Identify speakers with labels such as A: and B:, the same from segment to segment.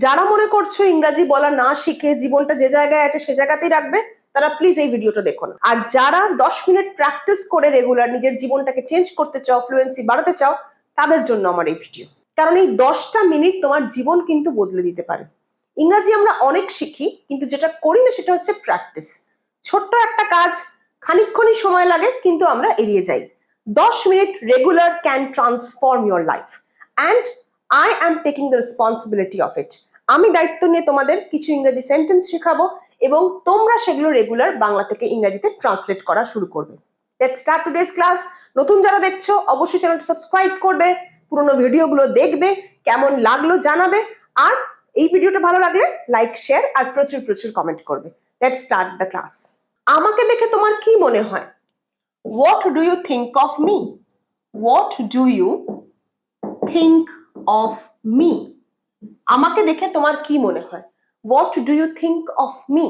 A: যারা মনে করছো ইংরাজি বলা না শিখে জীবনটা যে জায়গায় আছে সে জায়গাতেই রাখবে, তারা প্লিজ এই ভিডিওটা দেখো না। আর যারা 10 মিনিট প্র্যাকটিস করে রেগুলার নিজের জীবনটাকে চেঞ্জ করতে চাও, ফ্লুয়েন্সি বাড়াতে চাও, তাদের জন্য আমার এই ভিডিও। কারণ এই 10টা মিনিট তোমার জীবন কিন্তু বদলে দিতে পারে। ইংরাজি আমরা অনেক শিখি, কিন্তু যেটা করি না সেটা হচ্ছে প্র্যাকটিস। ছোট্ট একটা কাজ খানিকক্ষণই সময় লাগে, কিন্তু আমরা এড়িয়ে যাই। 10 minute regular can transform your life, and I am taking the responsibility of it. আমি দায়িত্ব নিয়ে তোমাদের কিছু ইংরেজি সেন্টেন্স শেখাবো এবং তোমরা সেগুলো রেগুলার বাংলা থেকে ইংরেজিতে ট্রান্সলেট করা শুরু করবে। Let's start today's class. নতুন যারা দেখছো অবশ্যই চ্যানেলটা সাবস্ক্রাইব করবে, পুরোনো ভিডিওগুলো দেখবে, কেমন লাগলো জানাবে, আর এই ভিডিওটা ভালো লাগলে লাইক, শেয়ার আর প্রচুর প্রচুর কমেন্ট করবে। Let's start the class. আমাকে দেখে তোমার কি মনে হয়? What do you think of me? What do you think of me? আমাকে দেখে তোমার কি মনে হয়? What do you think of me?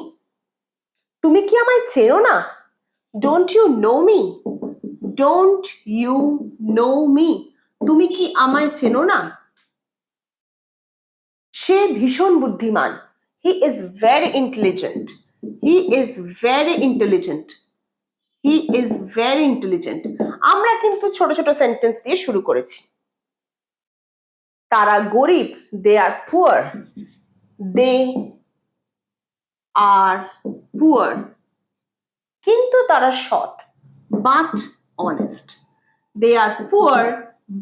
A: তুমি কি আমায় চেনো না? Don't you know me? Don't you know me? তুমি কি আমায় চেনো না? সে ভীষণ বুদ্ধিমান। He is very intelligent. He is very intelligent. He is very intelligent. আমরা কিন্তু ছোট ছোট সেন্টেন্স দিয়ে শুরু করেছি। তারা গরিব, they are poor. They are poor. কিন্তু তারা সৎ, but honest. They are poor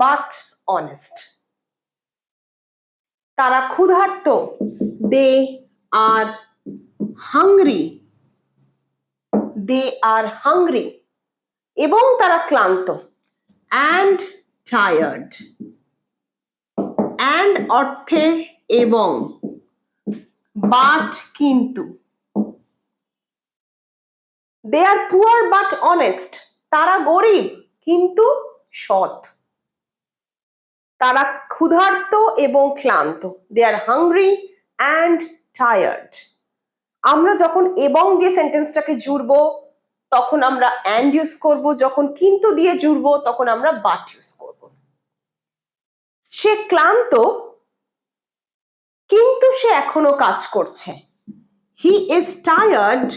A: but honest. তারা ক্ষুধার্ত, they are hungry. They are hungry. এবং তারা ক্লান্ত, and tired. and অর্থে এবং, but কিন্তু। They are poor but honest. তারা গরিব কিন্তু সৎ। তারা ক্ষুধার্ত এবং ক্লান্ত। They are hungry and tired. আমরা যখন এবং দিয়ে সেন্টেন্সটাকে জুড়বো তখন আমরা and ইউজ করব, যখন কিন্তু দিয়ে জুড়বো তখন আমরা but ইউজ করব। সে ক্লান্ত কিন্তু সে এখনো কাজ করছে। He is tired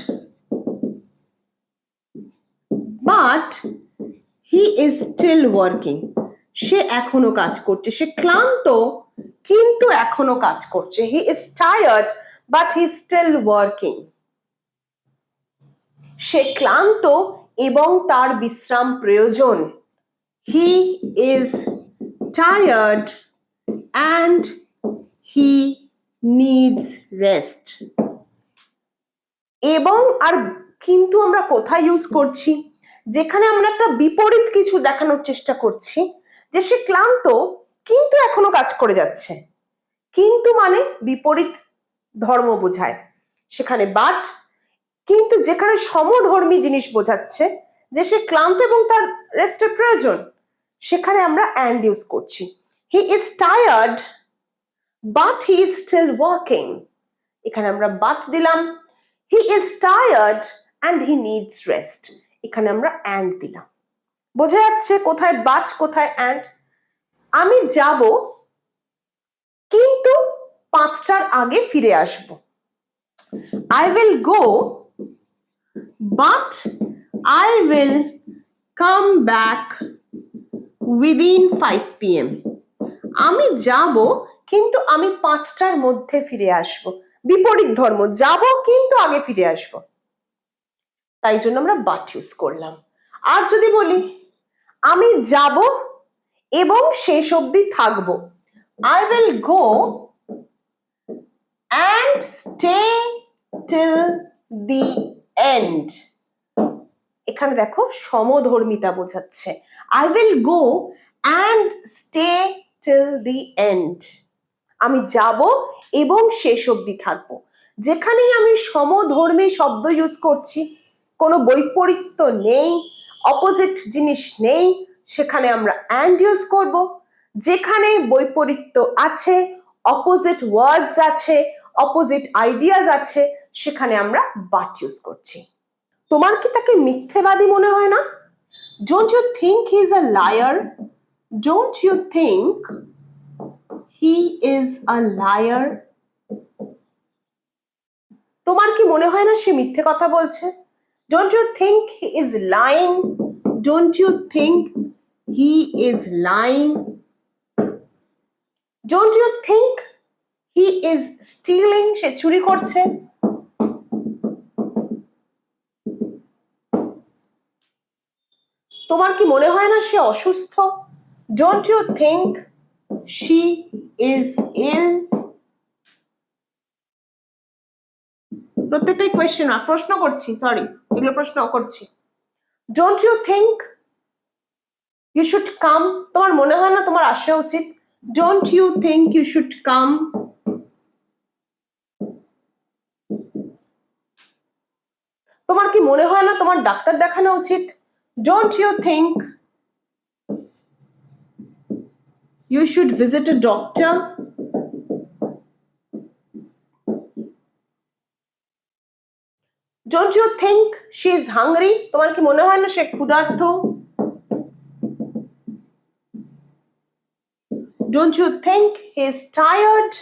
A: but he is still working. সে এখনো কাজ করছে। সে ক্লান্ত কিন্তু এখনো কাজ করছে। He is tired but he is still working. সে ক্লান্ত এবং তার বিশ্রাম প্রয়োজন। He is tired and he needs rest. এবং আর কিন্তু আমরা কোথায় ইউজ করছি? যেখানে আমরা একটা বিপরীত কিছু দেখানোর চেষ্টা করছি, যে সে ক্লান্ত কিন্তু এখনো কাজ করে যাচ্ছে। কিন্তু মানে বিপরীত ধর্ম বোঝায়, সেখানে বাট। কিন্তু যেখানে সমধর্মী জিনিস বোঝাচ্ছে, যে সে ক্লান্ত এবং তার রেস্টের প্রয়োজন, সেখানে আমরা and ইউজ করছি। He is tired but he is still working. এখানে আমরা but দিলাম। He is tired and he needs rest. এখানে আমরা and দিলাম। বোঝা যাচ্ছে কোথায় but কোথায় and? আমি যাব কিন্তু 5টার আগে ফিরে আসব। I will go but I will come back within 5 PM. আমি যাব কিন্তু আমি 5টার মধ্যে ফিরে আসব। বিপরীত ধর্ম, যাব কিন্তু আগে ফিরে আসব, তাই জন্য আমরা but ইউজ করলাম। আর যদি বলি আমি যাব এবং শেষ অবধি থাকবো, I will go and stay till the end. এখানে দেখো সমধর্মিতা বোঝাচ্ছে। I will go and stay till the end. আমি যাব এবং শেষ অবধি থাকবো। যেখানেই আমি সমধর্মী শব্দ ইউজ করছি, কোনো বৈপরীত্য নেই, অপোজিট জিনিস নেই, সেখানে আমরা and ইউজ করব। যেখানে বৈপরীত্য আছে, অপোজিট ওয়ার্ডস আছে, অপোজিট আইডিয়াস আছে, সেখানে আমরা but ইউজ করছি। তোমার কি তাকে মিথ্যেবাদী মনে হয় না? Don't you think he is a liar? Don't you think he is a liar? তোমার কি মনে হয় না সে মিথ্যে কথা বলছে? Don't you think he is lying? Don't you think he is lying? Don't you think he is stealing? সে চুরি করছে। তোমার কি মনে হয় না সে অসুস্থ? Don't you think she is ill? প্রত্যেকটাই কোয়েশ্চেন, প্রশ্ন করছি, সরি, এগুলো প্রশ্ন করছি। Don't you think you should come? তোমার মনে হয় না তোমার আসা উচিত? Don't you think you should come? তোমার কি মনে হয় না তোমার ডাক্তার দেখানো উচিত? Don't you think you should visit a doctor? Don't you think she is hungry? তোমার কি মনে হয় না সে ক্ষুধার্ত? Don't you think he is tired?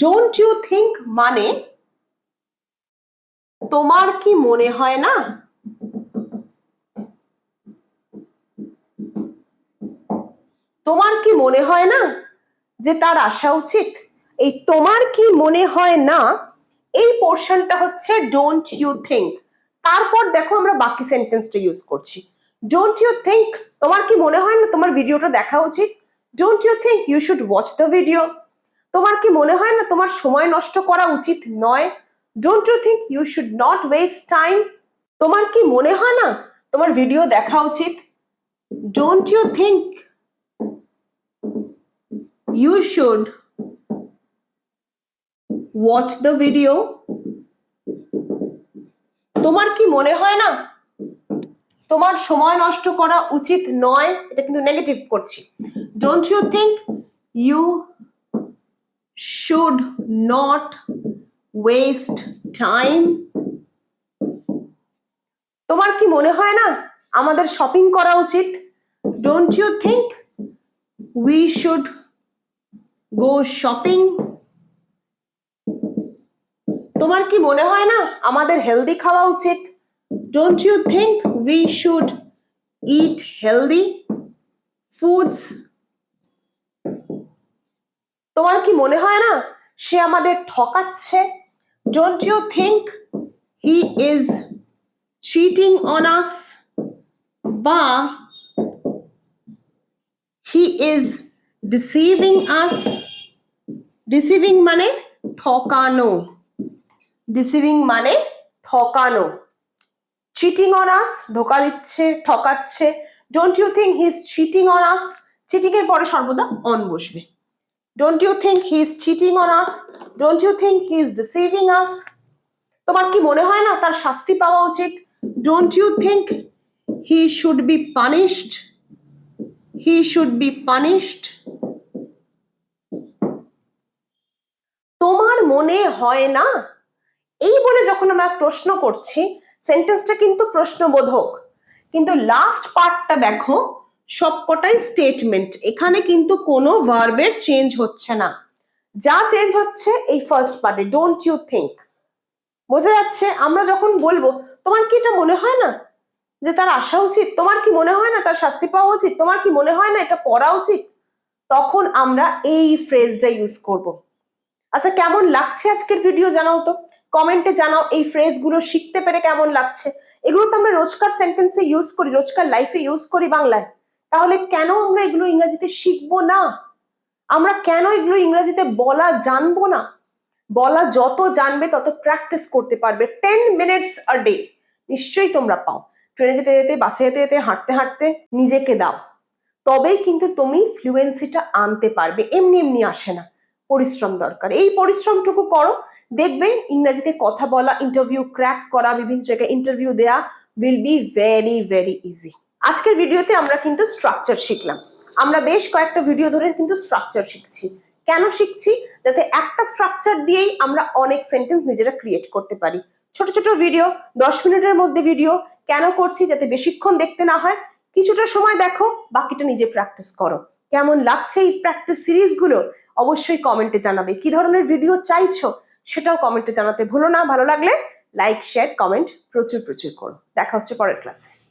A: Don't you think মানে তোমার কি মনে হয় না? তোমার কি মনে হয় না যে তার আসা উচিত? এই তোমার কি মনে হয় না, এই পোর্শনটা হচ্ছে ডোন্ট ইউ থিঙ্ক। তারপর দেখো আমরা বাকি সেন্টেন্সটা ইউজ করছি। ডোন্ট ইউ থিঙ্ক তোমার কি মনে হয় না তোমার ভিডিওটা দেখা উচিত? Don't you think you should watch the video? তোমার কি মনে হয় না তোমার সময় নষ্ট করা উচিত নয়? Don't you think you should not waste time? তোমার কি মনে হয় না তোমার ভিডিও দেখা উচিত? Don't you think you should watch the video? তোমার কি মনে হয় না তোমার সময় নষ্ট করা উচিত নয়? এটা কিন্তু নেগেটিভ করছি। Don't you think you should not waste time? তোমার কি মনে হয় না আমাদের শপিং করা উচিত? Don't you think we should go shopping? তোমার কি মনে হয় না আমাদের হেলদি খাওয়া উচিত? Don't you think we should eat healthy foods? তোমার কি মনে হয় না সে আমাদের ঠকাচ্ছে? Don't you think he is cheating on us? বা he is deceiving us? Deceiving মানে ঠকানো। ডিসিভিং মানে ঠকানো। চিটিং অন আস ধোকা দিচ্ছে, ঠকাচ্ছে। Don't you think he is cheating on us? Cheating এর পরে সর্বদা অন বসবে। Don't you think he is cheating on us? Don't you think he is deceiving us? তোমার কি মনে হয় না তার শাস্তি পাওয়া উচিত? Don't you think he should be punished? He should be punished? তোমার মনে হয় না, এই বলে যখন আমরা প্রশ্ন করছি সেন্টেন্সটা কিন্তু প্রশ্নবোধক, কিন্তু লাস্ট পার্টটা দেখো সবকটাই স্টেটমেন্ট। এখানে কিন্তু কোনো ভার্বের চেঞ্জ হচ্ছে না, যা চেঞ্জ হচ্ছে এই ফার্স্ট পার্টে ডোন্ট ইউ থিঙ্ক। বোঝা যাচ্ছে? আমরা যখন বলবো তোমার কি এটা মনে হয় না যে তার আসা উচিত? তোমার কি মনে হয় না তার শাস্তি পাওয়া উচিত? তোমার কি মনে হয় না এটা পড়া উচিত? তখন আমরা এই ফ্রেজটা ইউজ করব। আচ্ছা, কেমন লাগছে আজকের ভিডিও জানাও তো, কমেন্টে জানাও এই ফ্রেজগুলো শিখতে পেরে কেমন লাগছে। এগুলো তো আমরা রোজকার সেন্টেন্সে ইউজ করি, রোজকার লাইফে ইউজ করি বাংলায়, তাহলে কেন আমরা এগুলো ইংরেজিতে শিখবো না? আমরা কেন এগুলো ইংরেজিতে বলা জানবো না? বলা যত জানবে তত প্র্যাকটিস করতে পারবে। 10 মিনিটস আ ডে নিশ্চয়ই তোমরা পাও। ট্রেনে যেতে যেতে, বাসে যেতে যেতে, হাঁটতে হাঁটতে নিজেকে দাও, তবেই কিন্তু তুমি ফ্লুয়েন্সিটা আনতে পারবে। এমনি এমনি আসে না, পরিশ্রম দরকার। এই পরিশ্রমটুকু করো, দেখবে ইংরেজিতে কথা বলা, ইন্টারভিউ ক্র্যাক করা, বিভিন্ন জায়গায় ইন্টারভিউ দেয়া will be very very easy. আজকের ভিডিওতে আমরা কিন্তু স্ট্রাকচার শিখলাম। আমরা বেশ কয়েকটা ভিডিও ধরে কিন্তু স্ট্রাকচার শিখছি। কেন শিখছি? যাতে একটা স্ট্রাকচার দিয়েই আমরা অনেক সেন্টেন্স নিজেরা ক্রিয়েট করতে পারি। ছোট ছোট ভিডিও, 10 মিনিটের মধ্যে ভিডিও। কেন করছি? যাতে বেশিক্ষণ দেখতে না হয়, কিছুটা সময় দেখো, বাকিটা নিজে প্র্যাকটিস করো। কেমন লাগছে এই প্র্যাকটিস সিরিজগুলো? অবশ্যই কমেন্টে জানাবে। কি ধরনের ভিডিও চাইছো সেটাও কমেন্টে জানাতে ভুলো না। ভালো লাগলে লাইক, শেয়ার, কমেন্ট প্রচুর প্রচুর করো। দেখা হচ্ছে পরের ক্লাসে।